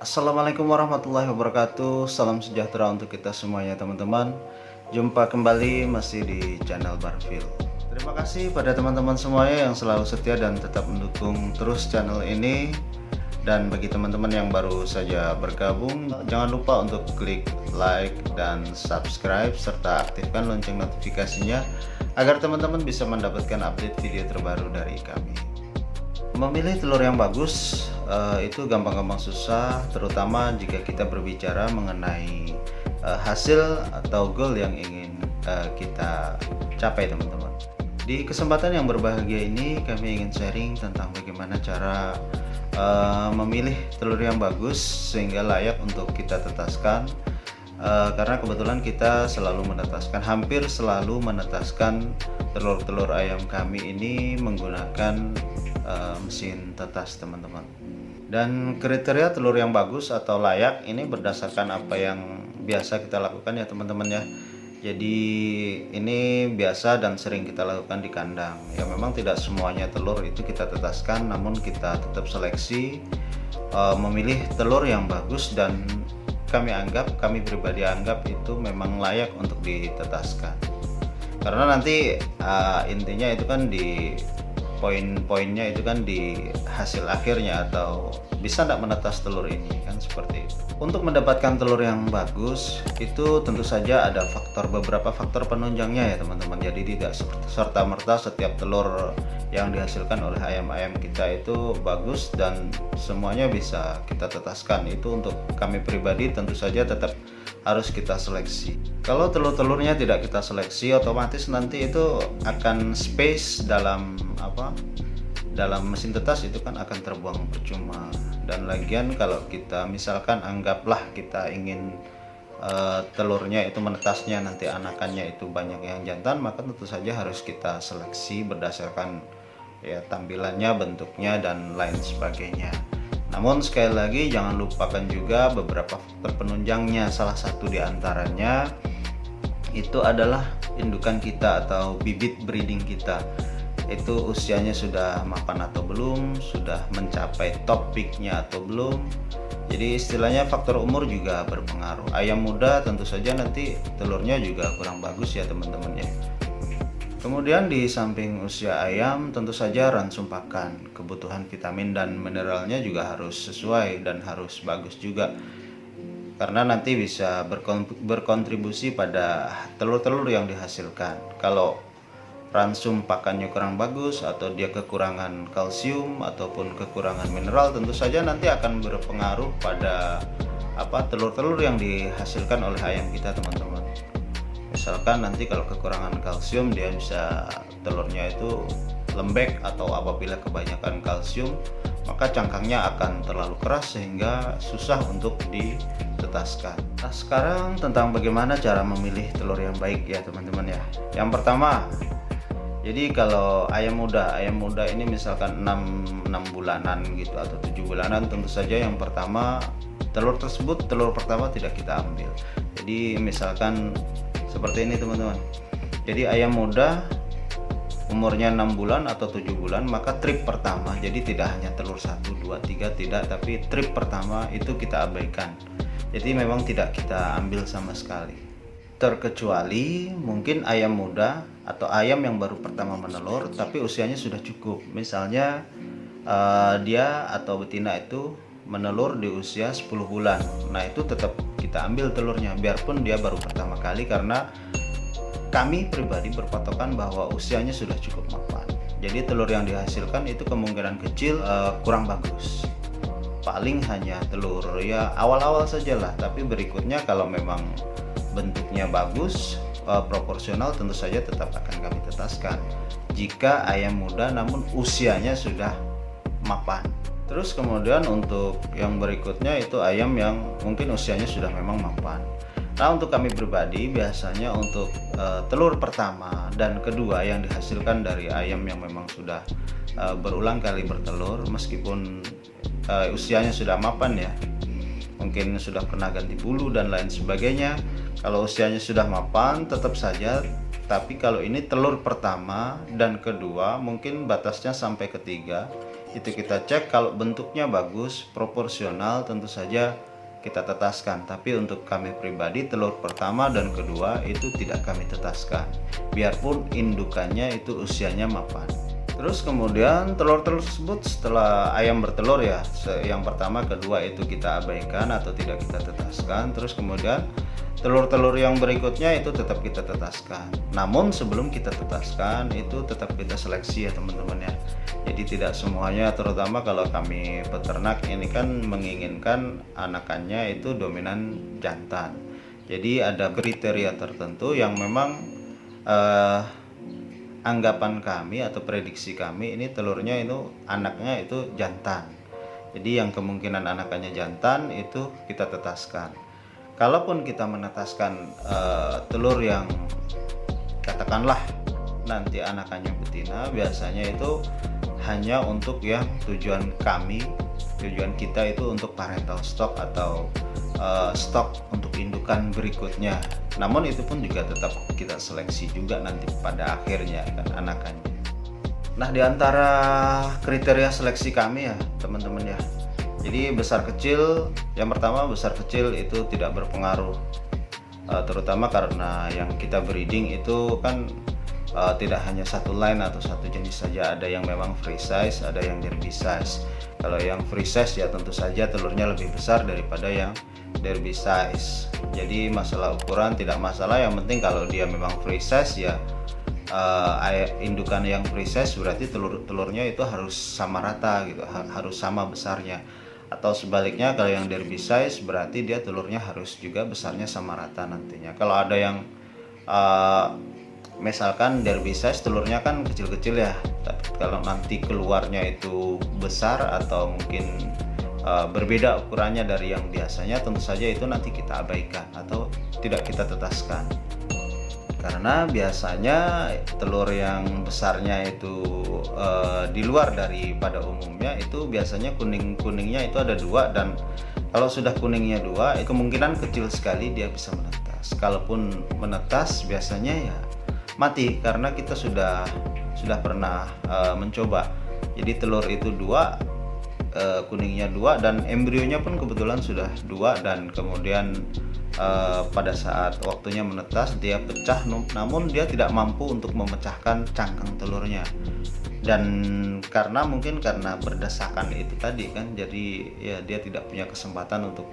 Assalamualaikum warahmatullahi wabarakatuh. Salam sejahtera untuk kita semuanya teman-teman. Jumpa kembali masih di channel Barfil. Terima kasih pada teman-teman semuanya yang selalu setia dan tetap mendukung terus channel ini. Dan bagi teman-teman yang baru saja bergabung, jangan lupa untuk klik like dan subscribe serta aktifkan lonceng notifikasinya agar teman-teman bisa mendapatkan update video terbaru dari kami. Memilih telur yang bagus itu gampang-gampang susah, terutama jika kita berbicara mengenai hasil atau goal yang ingin kita capai teman-teman. Di kesempatan yang berbahagia ini kami ingin sharing tentang bagaimana cara memilih telur yang bagus sehingga layak untuk kita tetaskan. Karena kebetulan kita hampir selalu menetaskan telur-telur ayam kami ini menggunakan mesin tetas teman-teman. Dan kriteria telur yang bagus atau layak ini berdasarkan apa yang biasa kita lakukan ya teman-teman ya. Jadi ini biasa dan sering kita lakukan di kandang. Ya memang tidak semuanya telur itu kita tetaskan, namun kita tetap seleksi memilih telur yang bagus dan kami pribadi anggap itu memang layak untuk ditetaskan. Karena nanti intinya itu kan di poin-poinnya itu kan di hasil akhirnya, atau bisa tidak menetas telur ini kan seperti itu. Untuk mendapatkan telur yang bagus itu tentu saja ada beberapa faktor penunjangnya ya teman-teman. Jadi tidak serta-merta setiap telur yang dihasilkan oleh ayam-ayam kita itu bagus dan semuanya bisa kita tetaskan. Itu untuk kami pribadi tentu saja tetap harus kita seleksi. Kalau telur-telurnya tidak kita seleksi, otomatis nanti itu akan space dalam mesin tetas itu kan akan terbuang percuma. Dan lagian kalau kita misalkan anggaplah kita ingin telurnya itu menetasnya nanti anakannya itu banyak yang jantan, maka tentu saja harus kita seleksi berdasarkan ya tampilannya, bentuknya dan lain sebagainya. Namun sekali lagi jangan lupakan juga beberapa faktor penunjangnya. Salah satu diantaranya itu adalah indukan kita atau bibit breeding kita. Itu usianya sudah mapan atau belum, sudah mencapai top peaknya atau belum. Jadi istilahnya faktor umur juga berpengaruh. Ayam muda tentu saja nanti telurnya juga kurang bagus ya teman-teman ya. Kemudian di samping usia ayam, tentu saja ransum pakan, kebutuhan vitamin dan mineralnya juga harus sesuai dan harus bagus juga. Karena nanti bisa berkontribusi pada telur-telur yang dihasilkan. Kalau ransum pakannya kurang bagus atau dia kekurangan kalsium ataupun kekurangan mineral, tentu saja nanti akan berpengaruh pada telur-telur yang dihasilkan oleh ayam kita teman-teman. Misalkan nanti kalau kekurangan kalsium, dia bisa telurnya itu lembek, atau apabila kebanyakan kalsium maka cangkangnya akan terlalu keras sehingga susah untuk ditetaskan. Nah sekarang tentang bagaimana cara memilih telur yang baik ya teman-teman ya. Yang pertama, jadi kalau ayam muda ini misalkan 6 bulanan gitu atau 7 bulanan, tentu saja yang pertama telur pertama tidak kita ambil. Jadi misalkan seperti ini teman-teman. Jadi ayam muda umurnya 6 bulan atau 7 bulan, maka trip pertama, jadi tidak hanya telur 1, 2, 3 tidak, tapi trip pertama itu kita abaikan. Jadi memang tidak kita ambil sama sekali. Terkecuali mungkin ayam muda atau ayam yang baru pertama menelur tapi usianya sudah cukup. Misalnya dia atau betina itu menelur di usia 10 bulan. Nah itu tetap kita ambil telurnya biarpun dia baru pertama kali, karena kami pribadi berpatokan bahwa usianya sudah cukup mapan. Jadi telur yang dihasilkan itu kemungkinan kecil kurang bagus. Paling hanya telur ya awal-awal sajalah, tapi berikutnya kalau memang bentuknya bagus, proporsional, tentu saja tetap akan kami tetaskan jika ayam muda namun usianya sudah mapan. Terus kemudian untuk yang berikutnya itu ayam yang mungkin usianya sudah memang mapan. Nah untuk kami pribadi biasanya untuk telur pertama dan kedua yang dihasilkan dari ayam yang memang sudah berulang kali bertelur, meskipun usianya sudah mapan ya, mungkin sudah pernah ganti bulu dan lain sebagainya. Kalau usianya sudah mapan tetap saja, tapi kalau ini telur pertama dan kedua mungkin batasnya sampai ketiga, itu kita cek, kalau bentuknya bagus, proporsional, tentu saja kita tetaskan. Tapi untuk kami pribadi, telur pertama dan kedua itu tidak kami tetaskan, biarpun indukannya itu usianya mapan. Terus kemudian telur tersebut setelah ayam bertelur ya, yang pertama kedua itu kita abaikan atau tidak kita tetaskan. Terus kemudian telur-telur yang berikutnya itu tetap kita tetaskan. Namun sebelum kita tetaskan itu tetap kita seleksi ya teman-teman ya. Jadi tidak semuanya, terutama kalau kami peternak ini kan menginginkan anakannya itu dominan jantan. Jadi ada kriteria tertentu yang memang anggapan kami atau prediksi kami ini telurnya itu anaknya itu jantan. Jadi yang kemungkinan anakannya jantan itu kita tetaskan. Kalaupun kita menetaskan telur yang katakanlah nanti anakannya betina, biasanya itu hanya untuk yang tujuan kita itu untuk parental stock atau stok untuk indukan berikutnya. Namun itu pun juga tetap kita seleksi juga nanti pada akhirnya kan anakannya. Nah, di antara kriteria seleksi kami ya teman-teman ya, jadi besar kecil, yang pertama besar kecil itu tidak berpengaruh, terutama karena yang kita breeding itu kan tidak hanya satu line atau satu jenis saja, ada yang memang free size, ada yang derby size. Kalau yang free size ya tentu saja telurnya lebih besar daripada yang derby size. Jadi masalah ukuran tidak masalah, yang penting kalau dia memang free size ya indukan yang free size berarti telurnya itu harus sama rata gitu, harus sama besarnya. Atau sebaliknya kalau yang derby size berarti dia telurnya harus juga besarnya sama rata nantinya. Kalau ada yang misalkan derby size telurnya kan kecil-kecil ya, tapi kalau nanti keluarnya itu besar atau mungkin berbeda ukurannya dari yang biasanya, tentu saja itu nanti kita abaikan atau tidak kita tetaskan. Karena biasanya telur yang besarnya itu di luar daripada umumnya itu biasanya kuningnya itu ada 2, dan kalau sudah kuningnya 2 kemungkinan kecil sekali dia bisa menetas. Kalaupun menetas biasanya ya mati, karena kita sudah pernah mencoba. Jadi telur itu 2, kuningnya 2, dan embrionya pun kebetulan sudah 2, dan kemudian pada saat waktunya menetas dia pecah, namun dia tidak mampu untuk memecahkan cangkang telurnya. Dan karena berdesakan itu tadi kan, jadi ya dia tidak punya kesempatan untuk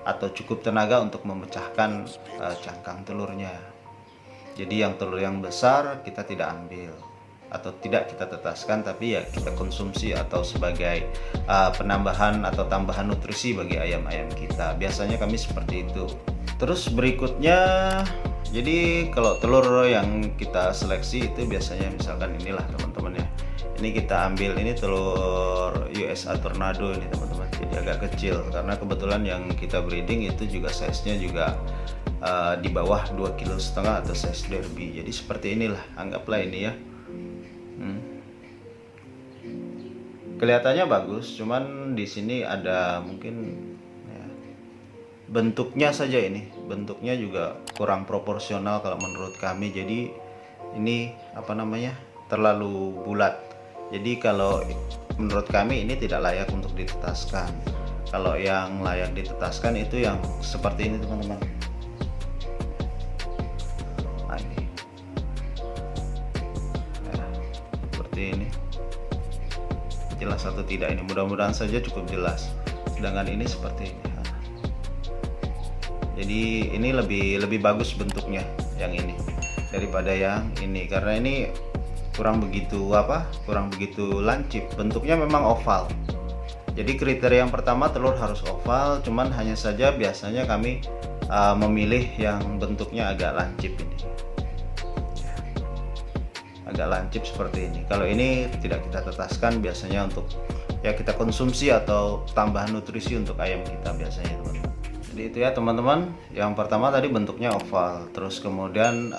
atau cukup tenaga untuk memecahkan cangkang telurnya. Jadi yang telur yang besar kita tidak ambil atau tidak kita tetaskan, tapi ya kita konsumsi atau sebagai penambahan atau tambahan nutrisi bagi ayam-ayam kita. Biasanya kami seperti itu. Terus berikutnya, jadi kalau telur yang kita seleksi itu biasanya misalkan inilah teman-teman ya. Ini kita ambil, ini telur USA Tornado ini teman-teman. Jadi agak kecil karena kebetulan yang kita breeding itu juga size-nya juga di bawah 2,5 kg atau size derby. Jadi seperti inilah, anggaplah ini ya. Kelihatannya bagus, cuman di sini ada mungkin ya, bentuknya saja, ini bentuknya juga kurang proporsional kalau menurut kami. Jadi ini terlalu bulat. Jadi kalau menurut kami ini tidak layak untuk ditetaskan. Kalau yang layak ditetaskan itu yang seperti ini teman-teman. Nah ini ya, seperti ini. Jelas atau tidak ini, mudah-mudahan saja cukup jelas. Sedangkan ini seperti ini. Jadi ini lebih bagus bentuknya yang ini daripada yang ini, karena ini kurang begitu lancip. Bentuknya memang oval. Jadi kriteria yang pertama telur harus oval, cuman hanya saja biasanya kami memilih yang bentuknya agak lancip ini. Agak lancip seperti ini. Kalau ini tidak kita tetaskan, biasanya untuk ya kita konsumsi atau tambahan nutrisi untuk ayam kita biasanya teman-teman. Jadi itu ya teman-teman, yang pertama tadi bentuknya oval, terus kemudian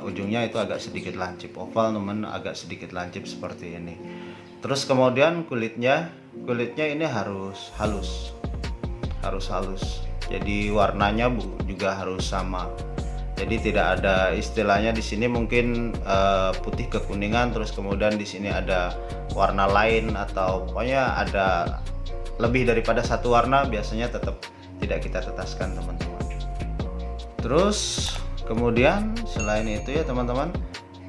ujungnya itu agak sedikit lancip, oval teman, agak sedikit lancip seperti ini. Terus kemudian kulitnya ini harus halus, jadi warnanya juga harus sama. Jadi tidak ada istilahnya di sini mungkin putih kekuningan, terus kemudian di sini ada warna lain atau pokoknya ada lebih daripada satu warna, biasanya tetap tidak kita tetaskan teman-teman. Terus kemudian selain itu ya teman-teman,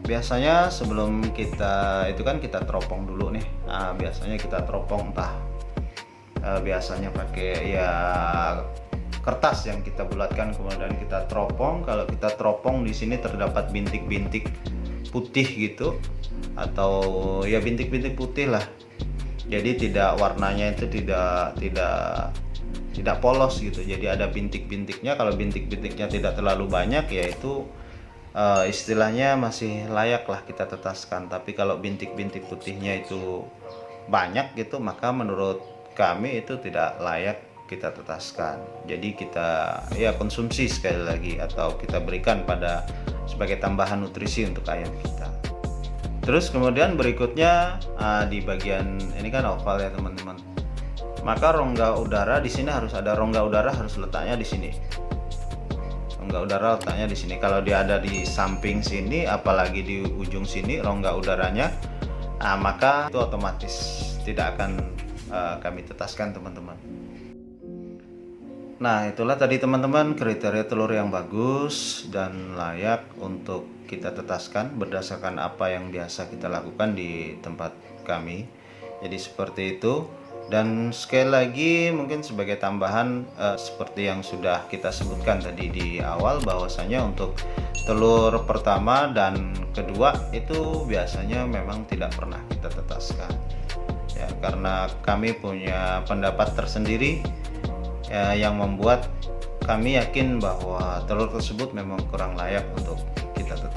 biasanya sebelum kita itu kan kita teropong dulu nih. Nah, biasanya kita teropong entah biasanya pakai ya kertas yang kita bulatkan, kemudian kita teropong. Kalau kita teropong di sini terdapat bintik-bintik putih gitu, atau ya bintik-bintik putih lah. Jadi tidak, warnanya itu tidak polos gitu. Jadi ada bintik-bintiknya. Kalau bintik-bintiknya tidak terlalu banyak, yaitu istilahnya masih layak lah kita tetaskan. Tapi kalau bintik-bintik putihnya itu banyak gitu, maka menurut kami itu tidak layak kita tetaskan. Jadi kita ya konsumsi sekali lagi, atau kita berikan pada sebagai tambahan nutrisi untuk ayam kita. Terus kemudian berikutnya di bagian ini kan oval ya teman-teman. Maka rongga udara di sini harus ada, rongga udara harus letaknya di sini. Rongga udara letaknya di sini. Kalau dia ada di samping sini, apalagi di ujung sini rongga udaranya, maka itu otomatis tidak akan kami tetaskan teman-teman. Nah, itulah tadi teman-teman kriteria telur yang bagus dan layak untuk kita tetaskan berdasarkan apa yang biasa kita lakukan di tempat kami. Jadi seperti itu. Dan sekali lagi mungkin sebagai tambahan, seperti yang sudah kita sebutkan tadi di awal, bahwasanya untuk telur pertama dan kedua itu biasanya memang tidak pernah kita tetaskan ya, karena kami punya pendapat tersendiri yang membuat kami yakin bahwa telur tersebut memang kurang layak untuk kita tetaskan.